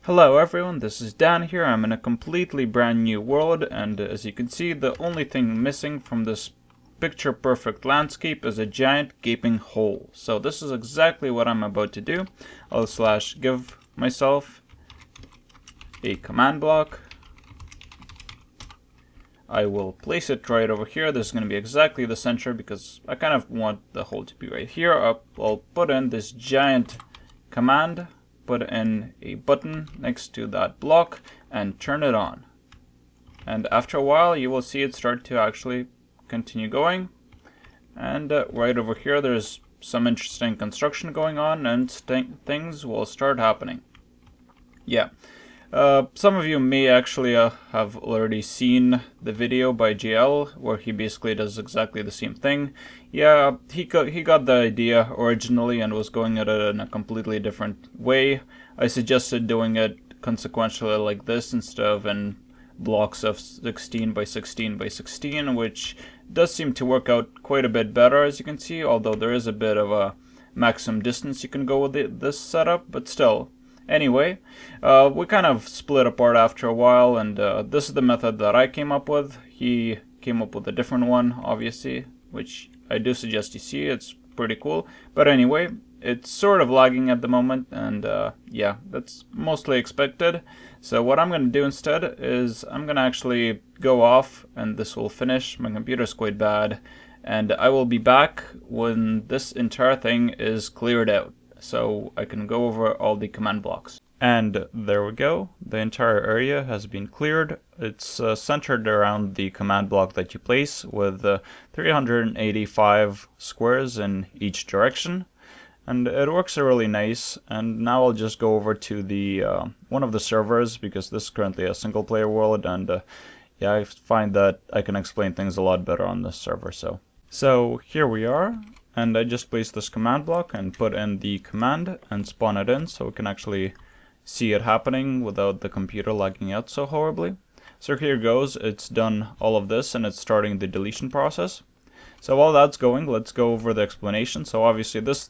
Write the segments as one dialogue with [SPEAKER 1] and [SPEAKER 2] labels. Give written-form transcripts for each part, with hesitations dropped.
[SPEAKER 1] Hello everyone, this is Dan here. I'm in a completely brand new world, and as you can see, the only thing missing from this picture perfect landscape is a giant gaping hole. So this is exactly what I'm about to do. I'll give myself a command block. I will place it right over here. This is going to be exactly the center because I kind of want the hole to be right here. I'll put in this giant command, put in a button next to that block and turn it on. And after a while you will see it start to actually continue going. And right over here there's some interesting construction going on and things will start happening. Yeah. Some of you may actually have already seen the video by JL where he basically does exactly the same thing. Yeah, he got the idea originally and was going at it in a completely different way. I suggested doing it consequentially like this instead of in blocks of 16 by 16 by 16, which does seem to work out quite a bit better, as you can see, although there is a bit of a maximum distance you can go with this setup, but still. Anyway, we kind of split apart after a while, and this is the method that I came up with. He came up with a different one, obviously, which I do suggest you see. It's pretty cool. But anyway, it's sort of lagging at the moment, and yeah, that's mostly expected. So what I'm going to do instead is I'm going to actually go off, and this will finish. My computer's quite bad, and I will be back when this entire thing is cleared out, so I can go over all the command blocks. And there we go. The entire area has been cleared. It's centered around the command block that you place with 385 squares in each direction. And it works really nice. And now I'll just go over to the one of the servers, because this is currently a single player world, and yeah, I find that I can explain things a lot better on this server. So here we are. And I just placed this command block and put in the command and spawn it in so we can actually see it happening without the computer lagging out so horribly. So here goes, it's done all of this and it's starting the deletion process. So while that's going, let's go over the explanation. So obviously this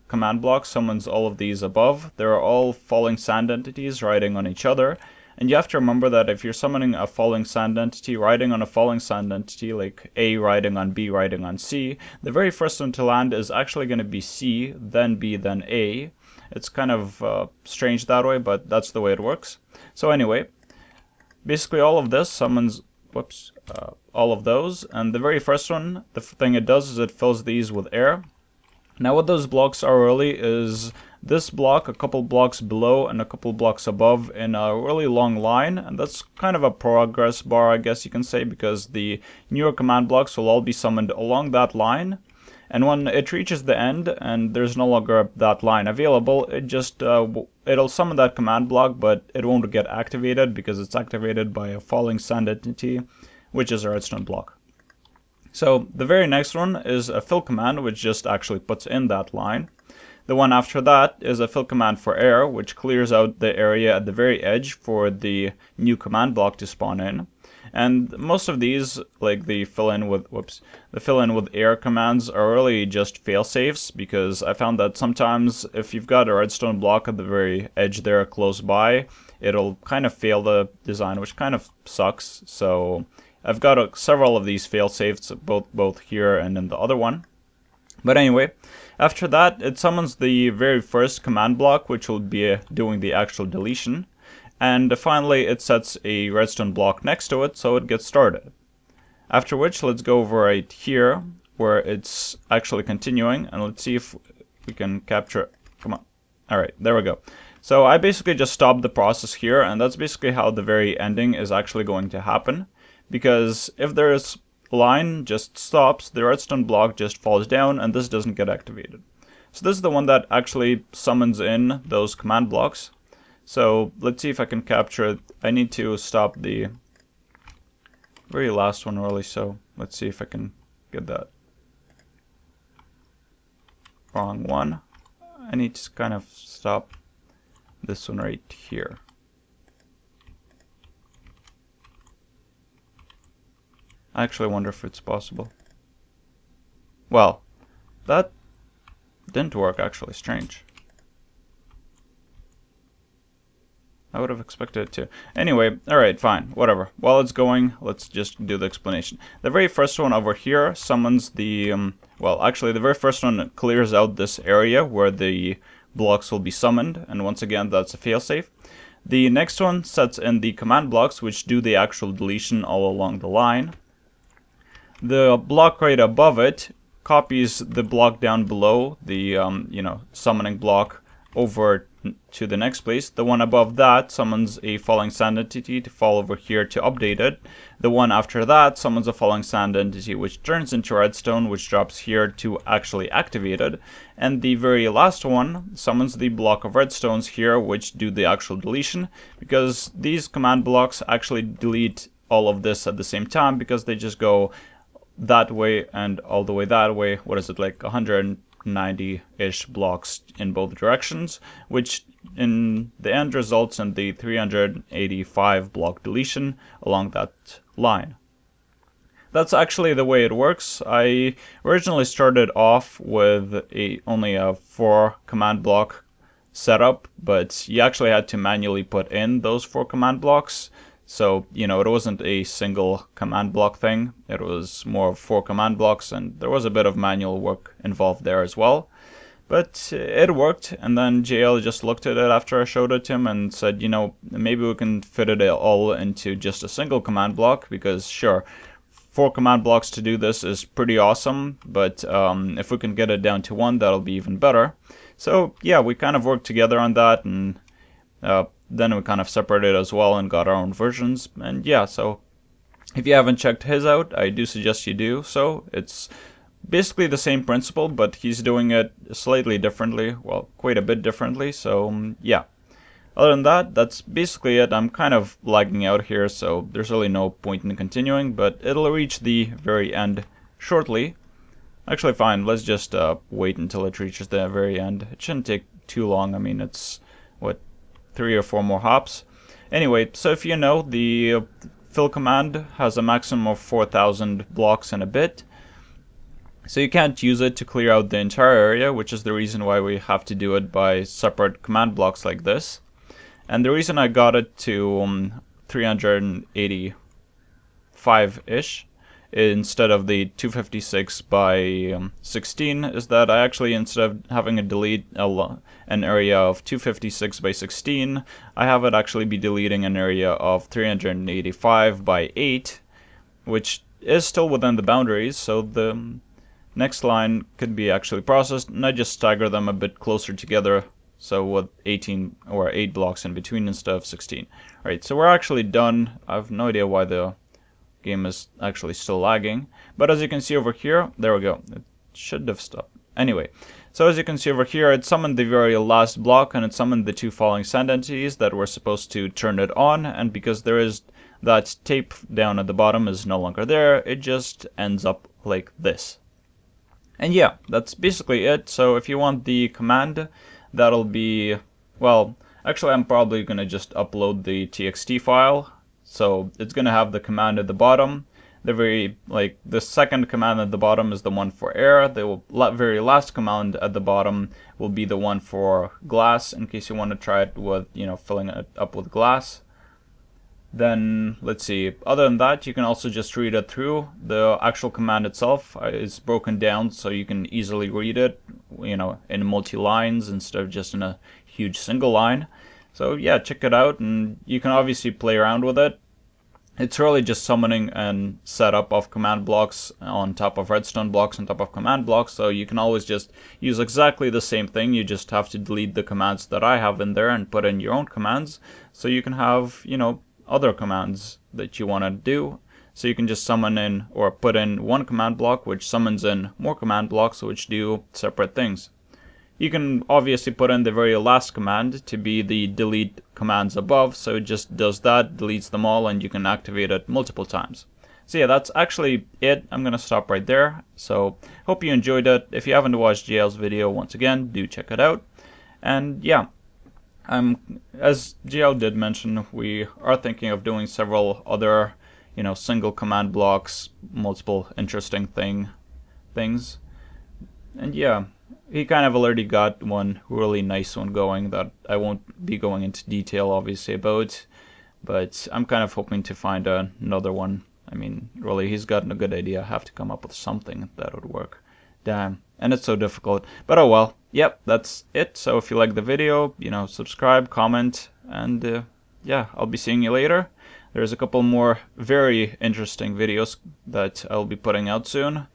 [SPEAKER 1] command block summons all of these above. They're all falling sand entities riding on each other. And you have to remember that if you're summoning a falling sand entity riding on a falling sand entity, like A riding on B riding on C, the very first one to land is actually going to be C, then B, then A. It's kind of strange that way, but that's the way it works. So anyway, basically all of this summons, all of those, and the very first one, the thing it does is it fills these with air. Now what those blocks are really is this block, a couple blocks below and a couple blocks above in a really long line, and that's kind of a progress bar, I guess you can say, because the newer command blocks will all be summoned along that line, and when it reaches the end and there's no longer that line available, it just it'll summon that command block, but it won't get activated because it's activated by a falling sand entity, which is a redstone block. So the very next one is a fill command, which just actually puts in that line. The one after that is a fill command for air, which clears out the area at the very edge for the new command block to spawn in. And most of these, like the fill in with air commands, are really just fail safes, because I found that sometimes if you've got a redstone block at the very edge there close by, it'll kind of fail the design, which kind of sucks. So I've got several of these fail safes, both here and in the other one. But anyway, after that, it summons the very first command block, which will be doing the actual deletion. And finally, it sets a redstone block next to it, so it gets started. After which, let's go over right here, where it's actually continuing, and let's see if we can capture. Come on. Alright, there we go. So I basically just stopped the process here, and that's basically how the very ending is actually going to happen. Because if there's line just stops, the redstone block just falls down and this doesn't get activated. So this is the one that actually summons in those command blocks. So let's see if I can capture it. I need to stop the very last one really, so let's see if I can get that. Wrong one. I need to kind of stop this one right here. I actually wonder if it's possible. Well, that didn't work actually, strange. I would have expected it to. Anyway, alright, fine, whatever. While it's going, let's just do the explanation. The very first one over here summons the, well, actually, the very first one clears out this area where the blocks will be summoned, and once again, that's a failsafe. The next one sets in the command blocks, which do the actual deletion all along the line. The block right above it copies the block down below, the, summoning block, over to the next place. The one above that summons a falling sand entity to fall over here to update it. The one after that summons a falling sand entity which turns into redstone, which drops here to actually activate it. And the very last one summons the block of redstones here, which do the actual deletion, because these command blocks actually delete all of this at the same time, because they just go that way and all the way that way. What is it, like 190-ish blocks in both directions, which in the end results in the 385 block deletion along that line. That's actually the way it works. I originally started off with only a 4 command block setup, but you actually had to manually put in those 4 command blocks. So, it wasn't a single command block thing. It was more of 4 command blocks, and there was a bit of manual work involved there as well. But it worked, and then JL just looked at it after I showed it to him and said, maybe we can fit it all into just a single command block, because sure, 4 command blocks to do this is pretty awesome, but if we can get it down to 1, that'll be even better. So yeah, we kind of worked together on that, and then we kind of separated as well and got our own versions. And yeah, so if you haven't checked his out, I do suggest you do so. It's basically the same principle, but he's doing it slightly differently, well, quite a bit differently. So yeah, other than that, that's basically it. I'm kind of lagging out here, so there's really no point in continuing, but it'll reach the very end shortly. Actually, fine, let's just wait until it reaches the very end. It shouldn't take too long. I mean, it's what, 3 or 4 more hops. Anyway, so if you know, the fill command has a maximum of 4,000 blocks in a bit. So you can't use it to clear out the entire area, which is the reason why we have to do it by separate command blocks like this. And the reason I got it to 385-ish instead of the 256 by 16 is that I actually, instead of having it delete an area of 256 by 16, I have it actually be deleting an area of 385 by 8, which is still within the boundaries, so the next line could be actually processed, and I just stagger them a bit closer together, so with 18 or 8 blocks in between instead of 16. Alright, so we're actually done. I have no idea why the game is actually still lagging, but as you can see over here, there we go, it should have stopped. Anyway, so as you can see over here, it summoned the very last block, and it summoned the 2 falling sand entities that were supposed to turn it on, and because there is that tape down at the bottom is no longer there, it just ends up like this. And yeah, that's basically it. So if you want the command, that'll be, well, actually I'm probably gonna just upload the txt file. So it's gonna have the command at the bottom. The second command at the bottom is the one for air. The very last command at the bottom will be the one for glass, in case you want to try it with, filling it up with glass. Then, let's see, other than that, you can also just read it through. The actual command itself is broken down so you can easily read it, in multi-lines instead of just in a huge single line. So yeah, check it out, and you can obviously play around with it. It's really just summoning and setup of command blocks on top of redstone blocks on top of command blocks, so you can always just use exactly the same thing. You just have to delete the commands that I have in there and put in your own commands, so you can have, other commands that you want to do. So you can just summon in or put in one command block which summons in more command blocks which do separate things. You can obviously put in the very last command to be the delete commands above, so it just does that, deletes them all, and you can activate it multiple times. So yeah, that's actually it. I'm gonna stop right there. So hope you enjoyed it. If you haven't watched JL's video, once again, do check it out. And yeah, as JL did mention, we are thinking of doing several other, single command blocks, multiple interesting things. And yeah, he kind of already got one really nice one going that I won't be going into detail obviously about, but I'm kind of hoping to find another one. I mean, really, he's gotten a good idea. I have to come up with something that would work. Damn, and it's so difficult. But oh well. Yep, that's it. So if you like the video, you know, subscribe, comment, and yeah, I'll be seeing you later. There's a couple more very interesting videos that I'll be putting out soon.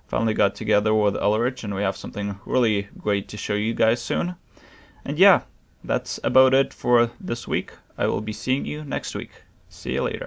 [SPEAKER 1] Finally got together with Ulrich, and we have something really great to show you guys soon. And yeah, that's about it for this week. I will be seeing you next week. See you later.